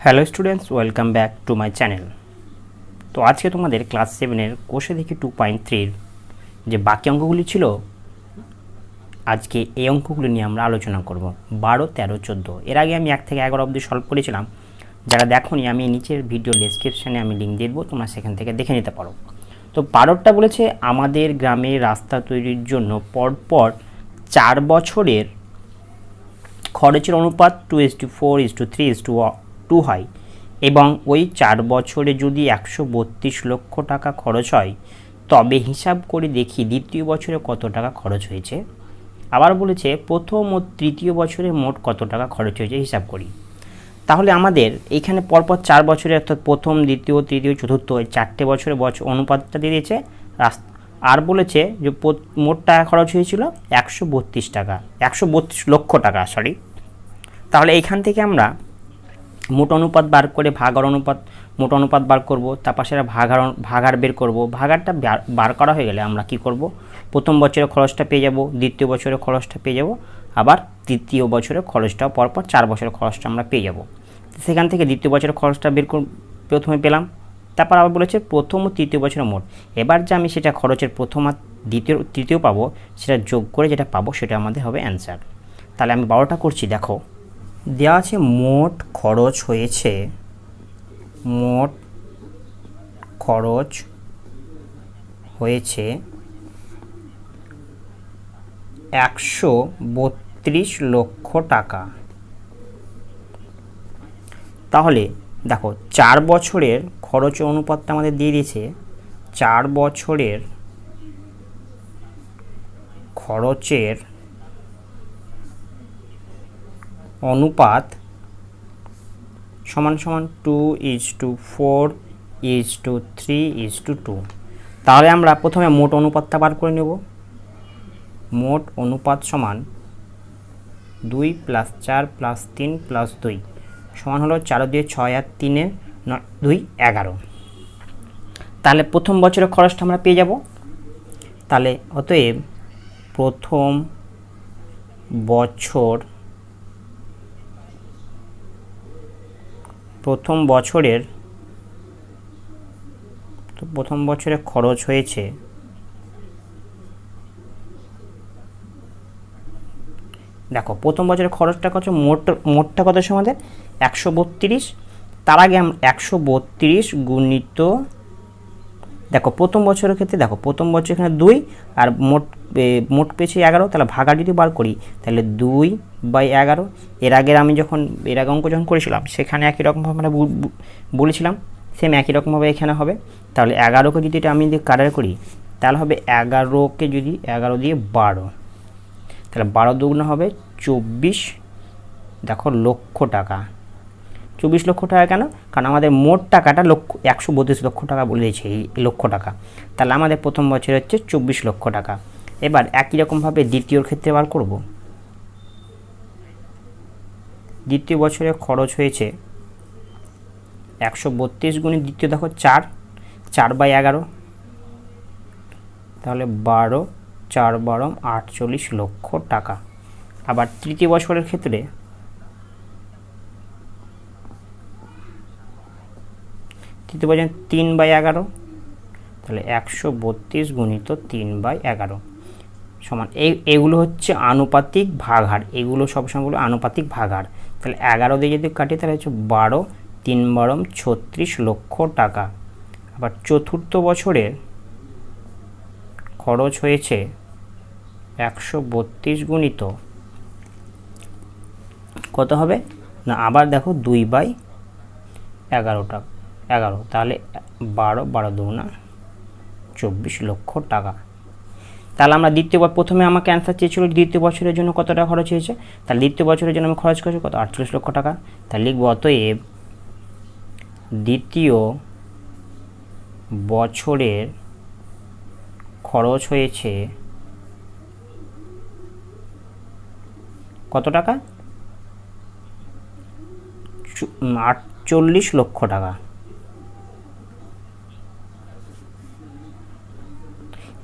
Hello students, welcome back to my channel. তো আজকে তোমাদের ক্লাস 7-এর কোষে দেখি 2.3-র যে বাকি অঙ্কগুলি ছিল, আজকে এই অঙ্কগুলি নিয়ে আমরা আলোচনা করব। 12, 13, 14 এর আগে আমি 1 থেকে 11 অবধি সলভ করেছিলাম। যারা দেখোনি, আমি নিচের ভিডিও ডেসক্রিপশানে আমি লিঙ্ক দিয়ে দেবো, তোমরা সেখান থেকে দেখে নিতে পারো। তো 12টা বলেছে আমাদের গ্রামে রাস্তা তৈরির জন্য পরপর 4 বছরের খরচের অনুপাত 2:4:3:2 হয় এবং ওই 4 বছরে যদি 132 লক্ষ টাকা খরচ হয়, তবে হিসাব করে দেখি দ্বিতীয় বছরে কত টাকা খরচ হয়েছে। আবার বলেছে প্রথম ও তৃতীয় বছরে মোট কত টাকা খরচ হয়েছে হিসাব করি। তাহলে আমাদের এইখানে পরপর 4 বছরে, অর্থাৎ প্রথম, দ্বিতীয়, তৃতীয়, চতুর্থ, এই 4টে বছরে অনুপাতটা দিয়ে দিয়েছে। আর বলেছে যে মোট টাকা খরচ হয়েছিল 132 টাকা, 132 লক্ষ টাকা, সরি। তাহলে এইখান থেকে আমরা মোট অনুপাত বার করে মোট অনুপাত বার করব, তারপর সেটা ভাগার বের করব। ভাগারটা বার করা হয়ে গেলে আমরা কি করব, প্রথম বছরের খরচটা পেয়ে যাব, দ্বিতীয় বছরের খরচটা পেয়ে যাব, আবার তৃতীয় বছরের খরচটাও পরপর 4 বছরের খরচটা আমরা পেয়ে যাব। সেখান থেকে দ্বিতীয় বছরের খরচটা প্রথমে পেলাম, তারপর আবার বলেছে প্রথম ও তৃতীয় বছরের মোট। এবার যে আমি সেটা খরচের প্রথম আর তৃতীয় পাবো, সেটা যোগ করে যেটা পাবো সেটা আমাদের হবে অ্যান্সার। তাহলে আমি 12টা করছি। দেখো, দেওয়া আছে মোট খরচ হয়েছে 132 লক্ষ টাকা। তাহলে দেখো, 4 বছরের খরচের অনুপাতটা আমাদের দিয়ে দিয়েছে। 4 বছরের খরচের অনুপাত সমান সমান 2:4:3:2। তাহলে আমরা প্রথমে মোট অনুপাতটা বার করে নেব। মোট অনুপাত সমান 2 + 4 + 3 + 2 সমান হলো 4 দিয়ে 6 আর 3 2 11। তাহলে প্রথম বছরের খরচটা আমরা পেয়ে যাব। তাহলে অতএব প্রথম বছরের খরচ হয়েছে দেখো, প্রথম বছরের খরচটা কত, মোটটা কত আমাদের 132। তার আগে আমরা 132 গুণিত, দেখো প্রথম বছরের ক্ষেত্রে, দেখো প্রথম বছর এখানে 2 আর মোট পেয়েছি 11। তাহলে ভাগার যদি বার করি তাহলে 2/11। এর আগে অঙ্ক যখন করেছিলাম সেখানে একই রকমভাবে আমরা বলেছিলাম, সেম একই রকমভাবে এখানে হবে। তাহলে 11কে যদি আমি কাটার করি তাহলে হবে 11কে যদি 11 দিয়ে 12, তাহলে 12 দুগুণ হবে 24। দেখো, লক্ষ টাকা। 24 লক্ষ টাকা কেন? কারণ আমাদের মোট টাকাটা 132 লক্ষ টাকা বলে দিয়েছে, এই লক্ষ টাকা। তাহলে আমাদের প্রথম বছর হচ্ছে 24 লক্ষ টাকা। এবার একই রকমভাবে দ্বিতীয়র ক্ষেত্রে বার করব। দ্বিতীয় বছরে খরচ হয়েছে 132 গুণিত দ্বিতীয়, দেখো 4/11, তাহলে 12, 4 × 12 48 লক্ষ টাকা। আবার তৃতীয় বছরের ক্ষেত্রে তৃতীয় বছর 3/11, তাহলে 132 গুণিত 3/11 সমান, এগুলো হচ্ছে আনুপাতিক ভাগহার। এগুলো সবসময়গুলো আনুপাতিক ভাগহার। তাহলে 11 দিয়ে যদি কাটি তাহলে হচ্ছে 12, 3 × 12 36 লক্ষ টাকা। আবার চতুর্থ বছরের খরচ হয়েছে 132 গুণিত কত হবে না, আবার দেখো 2/11 টাকা, 11, তাহলে 12 দুগুণা 24 লক্ষ টাকা। তাহলে আমরা প্রথমে আমাকে অ্যান্সার চেয়েছিল দ্বিতীয় বছরের জন্য কত টাকা খরচ হয়েছে। তাহলে দ্বিতীয় বছরের জন্য আমি খরচ করেছি কত, 48 লক্ষ টাকা। তাহলে লিখব অতএব দ্বিতীয় বছরের খরচ হয়েছে কত টাকা, 48 লক্ষ টাকা।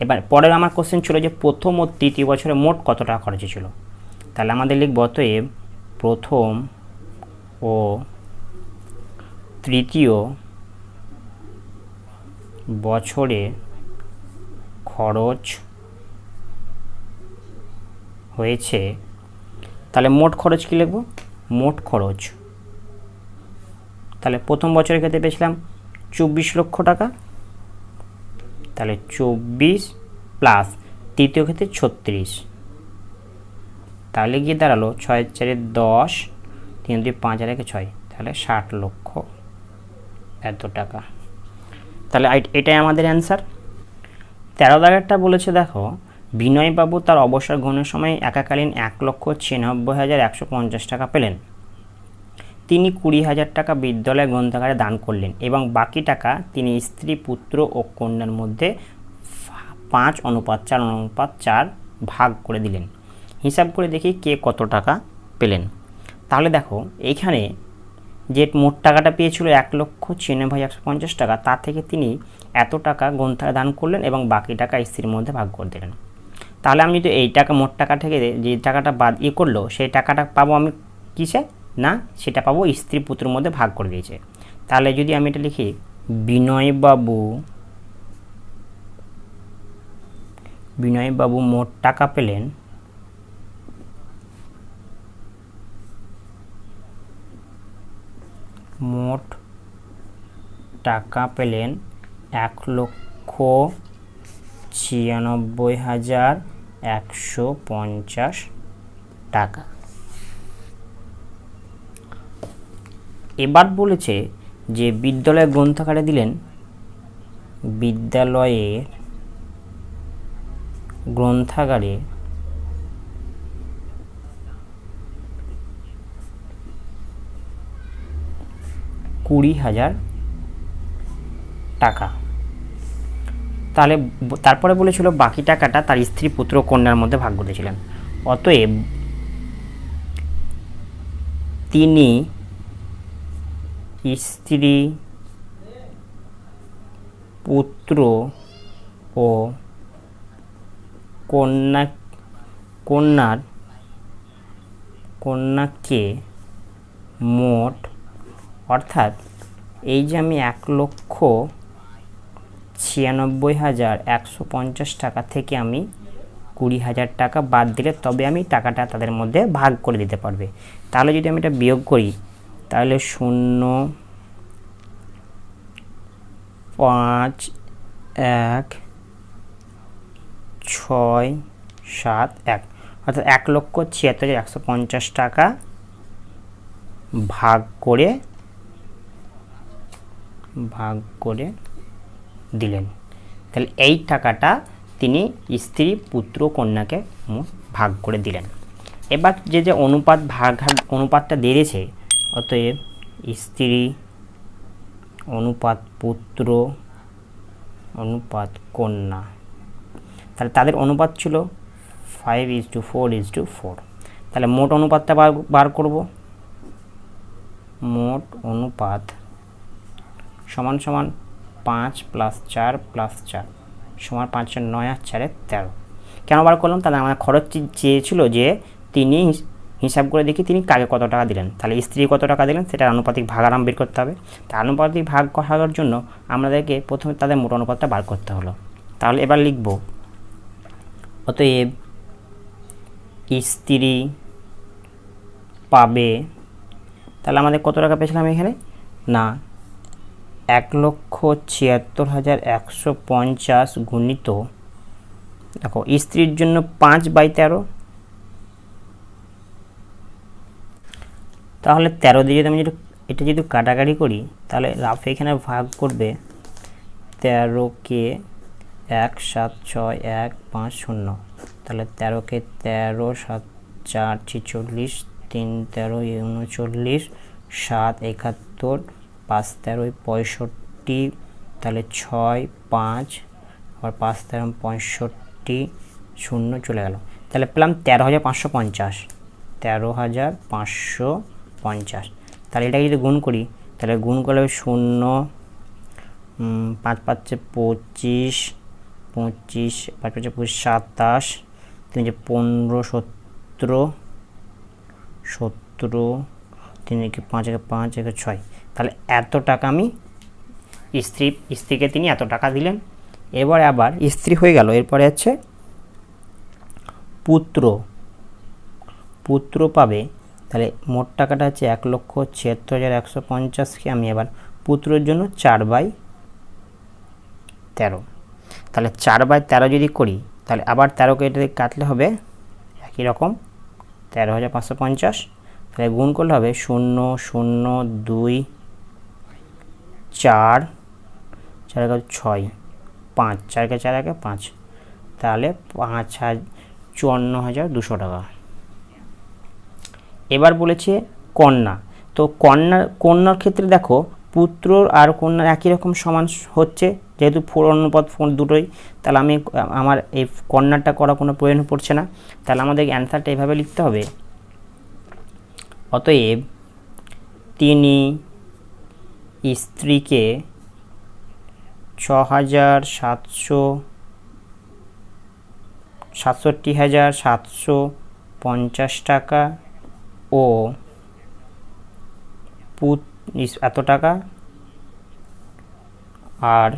এবার পরের আমার কোশ্চেন ছিল যে প্রথম ও তৃতীয় বছরে মোট কত টাকা খরচ হয়েছিল। তাহলে আমাদের লিখব অতএব প্রথম ও তৃতীয় বছরে খরচ হয়েছে, তাহলে মোট খরচ কী লিখব? মোট খরচ। তাহলে প্রথম বছরের ক্ষেত্রে পেয়েছিলাম 24 লক্ষ টাকা, তাহলে 24 প্লাস তৃতীয় ক্ষেত্রে 36, তাহলে গিয়ে দাঁড়ালো 6 4 10, 3 2 5 আর 1 6, তাহলে 60 লক্ষ এত টাকা। তাহলে এটাই আমাদের অ্যান্সার। 13 দাগেরটা বলেছে দেখো, বিনয়বাবু তার অবসর গ্রহণের সময় একাকালীন 1,96,150 টাকা পেলেন। তিনি 20,000 টাকা বিদ্যালয় গ্রন্থাগারে দান করলেন এবং বাকি টাকা তিনি স্ত্রী, পুত্র ও কন্যার মধ্যে 5:4:4 ভাগ করে দিলেন। হিসাব করে দেখি কে কত টাকা পেলেন। তাহলে দেখো এইখানে যে মোট টাকাটা পেয়েছিল 1,96,150 টাকা, তার থেকে তিনি এত টাকা গ্রন্থাগারে দান করলেন এবং বাকি টাকা স্ত্রীর মধ্যে ভাগ করে দিলেন। তাহলে আমি যদি এই টাকা মোট টাকা থেকে যে টাকাটা বাদ করলো, সেই টাকাটা পাবো আমি কিসে? না, সেটা পাবো স্ত্রী পুত্রের মধ্যে ভাগ করে দিয়েছে। তাহলে যদি আমি এটা লিখি, বিনয়বাবু মোট টাকা পেলেন মোট টাকা পেলেন 1,96,150 টাকা। এবার বলেছে যে বিদ্যালয় গ্রন্থাগারে দিলেন, বিদ্যালয়ের গ্রন্থাগারে 20,000 টাকা। তাহলে তারপরে বলেছিল বাকি টাকাটা তার স্ত্রী, পুত্র ও কন্যার মধ্যে ভাগ করেছিলেন। অতএব তিনি স্ত্রী, পুত্র ও কন্যাকে মোট, অর্থাৎ এই যে আমি 1,96,150 টাকা থেকে আমি 20,000 টাকা বাদ দিলে তবে আমি টাকাটা তাদের মধ্যে ভাগ করে দিতে পারবে। তাহলে যদি আমি এটা বিয়োগ করি, তাহলে 0 5 1 6 7 1, অর্থাৎ 1,76,150 টাকা ভাগ করে দিলেন। তাহলে এই টাকাটা তিনি স্ত্রী, পুত্র, কন্যাকে ভাগ করে দিলেন। এবার যে অনুপাতটা দিয়েছে, অতএব স্ত্রী অনুপাত পুত্র অনুপাত কন্যা, তাহলে তাদের অনুপাত ছিল 5:4:4। তাহলে মোট অনুপাতটা বার করব। মোট অনুপাত সমান সমান 5 + 4 + 4 সমান 5 × 9 আর 4 13। কেন বার করলাম? তাহলে আমার খরচ চেয়েছিল যে তিনি হিসাব করে দেখি তিনি কাকে কত টাকা দিলেন, তাহলে স্ত্রী কত টাকা দিলেন সেটা আনুপাতিক ভাগারাম বের করতে হবে। তাই আনুপাতিক ভাগ করার জন্য আমাদেরকে প্রথমে তাদের মোট অনুপাতটা বার করতে হলো। তাহলে এবার লিখব, অতএব স্ত্রী পাবে, তাহলে আমাদের কত টাকা পেয়েছিলাম এখানে? না, 1,76,150 গুণিত, দেখো স্ত্রীর জন্য 5/13, তাহলে 13 দিয়ে যদি আমি এটা যদি কাটাকাটি করি, তাহলে রাফ এখানে ভাগ করবে 13কে 1 7 6 1 5 0, তাহলে 13কে 13 7 4 46 3 13 39 7 71 5 13 65, তাহলে 6 5 আর 5 13 65 0 চলে গেল। তাহলে পেলাম 13,550, 13,550। তাহলে এটা যদি গুণ করি, তাহলে গুণ করলে 0 5 5 25 25 5 5 25 27 3 15 17 17 3 5 5 1 6, তাহলে এত টাকা আমি স্ত্রীকে তিনি এত টাকা দিলেন। এবার আবার স্ত্রী হয়ে গেল, এরপরে আছে পুত্র পাবে। তাহলে মোট টাকাটা হচ্ছে 1,76,150কে আমি এবার পুত্রের জন্য 4/13, তাহলে 4/13 যদি করি তাহলে আবার 13কে এটা কাটলে হবে একই রকম 13,550, তাহলে গুণ করলে হবে 0 0 2 4 4 6 5 4 4 5, তাহলে 54,200 টাকা। এবার বলেছে কন্যা, তো কন্যার ক্ষেত্রে দেখো পুত্র আর কন্যার একই রকম সমান হচ্ছে, যেহেতু 4:4 দুটোই, তাহলে আমি আমার এই কন্যাটা করা কোনো প্রয়োজন পড়ছে না। তাহলে আমাদের অ্যান্সারটা এভাবে লিখতে হবে, অতএব তিনি স্ত্রীকে 67,750 টাকা ও এত টাকা আর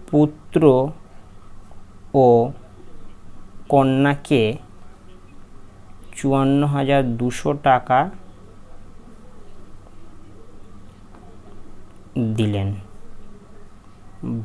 পুত্র ও কন্যাকে 54,200 টাকা দিলেন,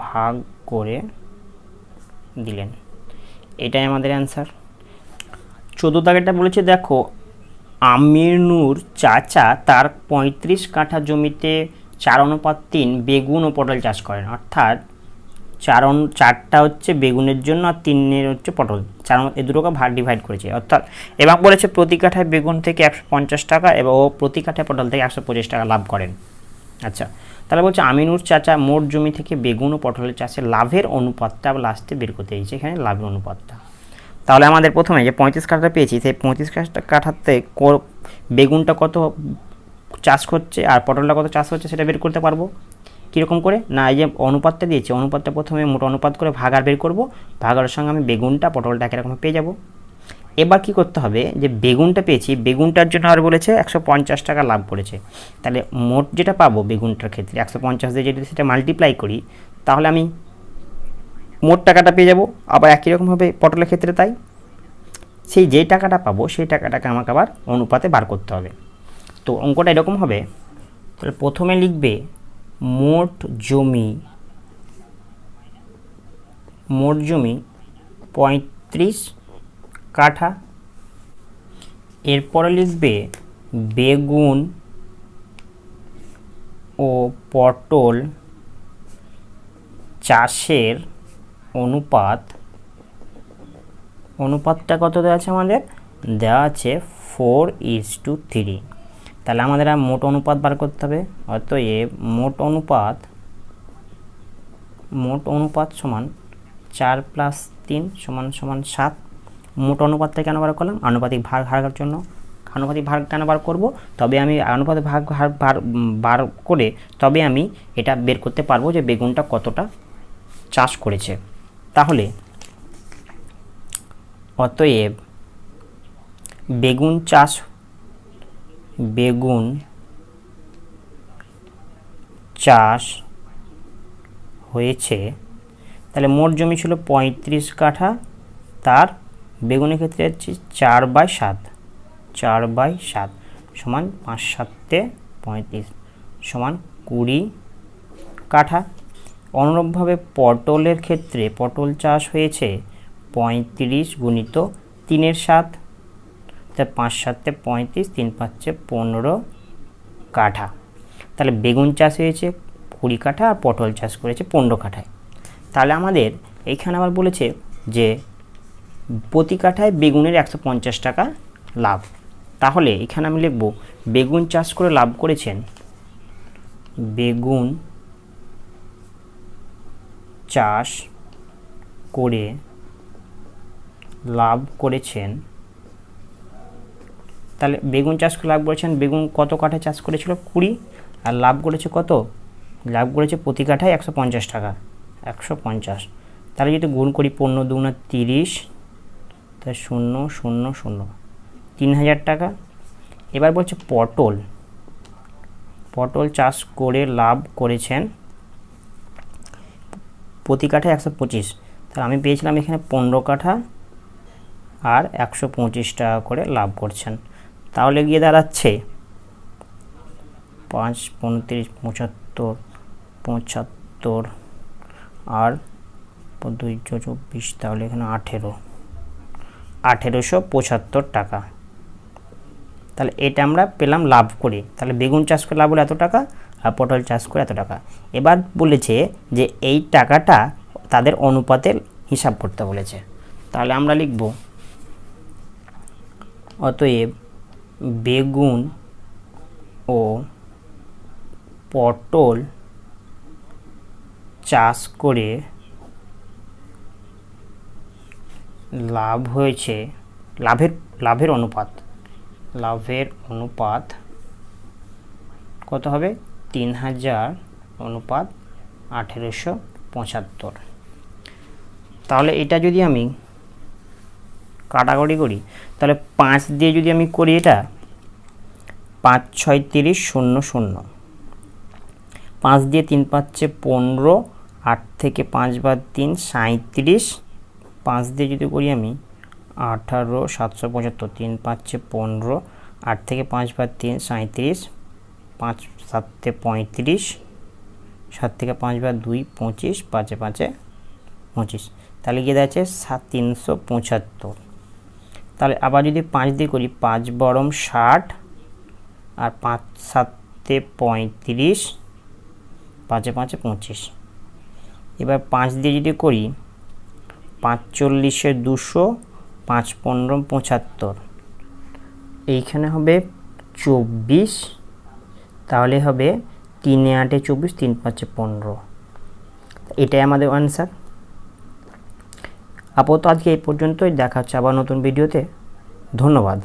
ভাগ করে দিলেন। এটাই আমাদের অ্যান্সার। 14 দাগেরটা বলেছে দেখো, আমিনুর চাচা তার 35 কাঠা জমিতে 4:3 বেগুন ও পটল চাষ করেন, অর্থাৎ 4টা হচ্ছে বেগুনের জন্য আর 3 হচ্ছে পটল, 4 এই দুটোকে ডিভাইড করেছে, অর্থাৎ এবং বলেছে প্রতি কাঠায় বেগুন থেকে 150 টাকা এবং প্রতি কাঠায় পটল থেকে 125 টাকা লাভ করেন। আচ্ছা, তাহলে বলছে আমিনুর চাচা মোট জমি থেকে বেগুন ও পটলের চাষে লাভের অনুপাতটা লাস্টে বের করতে দিয়েছে, এখানে লাভের অনুপাতটা। তাহলে আমাদের প্রথমে যে 35 কাঠাটা পেয়েছি, সেই 35 কাঠাতে বেগুনটা কত চাষ করছে আর পটলটা কত চাষ হচ্ছে সেটা বের করতে পারবো। কীরকম করে না, এই যে অনুপাতটা দিয়েছে, অনুপাতটা প্রথমে মোট অনুপাত করে ভাগার বের করব, ভাগার সঙ্গে আমি বেগুনটা পটলটা একই রকম পেয়ে যাব। এবার কি করতে হবে, যে বেগুনটা পেয়েছি, বেগুনটার জন্য আর বলেছে 150 টাকা লাভ করেছে, তাহলে মোট যেটা পাবো বেগুনটার ক্ষেত্রে 150 দিয়ে যদি সেটা মাল্টিপ্লাই করি তাহলে আমি মোট টাকাটা পেয়ে যাব। আবার একই রকমভাবে পটলের ক্ষেত্রে তাই, সেই যে টাকাটা পাবো সেই টাকাটাকে আমাকে আবার অনুপাতে বার করতে হবে। তো অঙ্কটা এরকম হবে, তাহলে প্রথমে লিখবে মোট জমি 35 কাঠা, এরপরে লিখবে বেগুন ও পটল চাষের অনুপাতটা কত দেওয়া আছে আমাদের, দেওয়া আছে 4:3। তাহলে আমাদের আর মোট অনুপাত বার করতে হবে, অতএব মোট অনুপাত সমান 4 + 3 = 7। মোট অনুপাতটা কেন বার করলাম, আনুপাতিক ভাগ হারার জন্য। আনুপাতিক ভাগ কেন বার করব, তবে আমি আনুপাতিক ভাগ বার করে তবে আমি এটা বের করতে পারবো যে বেগুনটা কতটা চাষ করেছে। তাহলে অতএব বেগুন চাষ হয়েছে, তাহলে মোট জমি ছিল 35 কাঠা, তার বেগুনের ক্ষেত্রে হচ্ছে 4/7 সমান 5 7 35 সমান 20 কাঠা। অনুরূপভাবে পটলের ক্ষেত্রে পটল চাষ হয়েছে 35 গুণিত 3/7, তাই 5 7 35, 3 5 15 কাঠা। তাহলে বেগুন চাষ হয়েছে 20 কাঠা আর পটল চাষ করেছে 15 কাঠায়। তাহলে আমাদের এইখানে আবার বলেছে যে প্রতি কাঠায় বেগুনের 150 টাকা লাভ। তাহলে এখানে আমি লিখব বেগুন চাষ করে লাভ করেছেন, বেগুন চাষ করে লাভ করেছেন, তাহলে বেগুন চাষ করে লাভ করেছেন, বেগুন কত কাঠায় চাষ করেছিল 20, আর লাভ করেছে কত, লাভ করেছে প্রতি কাঠায় 150 টাকা, 150। তাহলে যদি গুণ করি 15 2 30, তাই 0 0 0 3000 টাকা। এবার বলছে পটল পটল চাষ করে লাভ করেছেন প্রতি কাঠা 125, তাহলে আমি পেয়েছিলাম এখানে 15 কাঠা আর 125 টাকা করে লাভ করছেন। তাহলে গিয়ে দাঁড়াচ্ছে 5, 35, 75, 75 আর 224, তাহলে এখানে 1875 টাকা। তাহলে এটা আমরা পেলাম লাভ করে। তাহলে বেগুন চাষ করে লাভ হলো এত টাকা আর পটল চাষ করে এত টাকা। এবার বলেছে যে এই টাকাটা তাদের অনুপাতে হিসাব করতে বলেছে। তাহলে আমরা লিখব অতএব বেগুন ও পটল চাষ করে লাভ হয়েছে, লাভের অনুপাত কত হবে? 3000 অনুপাত 1875। তাহলে এটা যদি আমি কাটাকাটি করি, তাহলে 5 দিয়ে যদি আমি করি, এটা 5, 6, 30, 0, 0, 5 দিয়ে 3, 5, 15, 8 থেকে 5 বাদ 3, 37, 5 দিয়ে যদি করি আমি 18, 775, 3, 5, 15, 8 থেকে 5 বাদ 3, 37, 5, 7, 35, 7 থেকে 5 বাদ 2, 25, 5, 5, 25, তাহলে গিয়ে যাচ্ছে 375। তাহলে আবার যদি 5 দিয়ে করি, 5 বরম 60 আর 5, 7, 35, 5, 5, 25। এবার 5 দিয়ে যদি করি, 5, 40, 200, 5, 15, 75, এইখানে হবে 24, তাহলে হবে 3, 8, 24, 3, 5, 15। এটাই আমাদের আনসার। আপাতত আজকে এই পর্যন্তই, দেখা হচ্ছে আবার নতুন ভিডিওতে। ধন্যবাদ।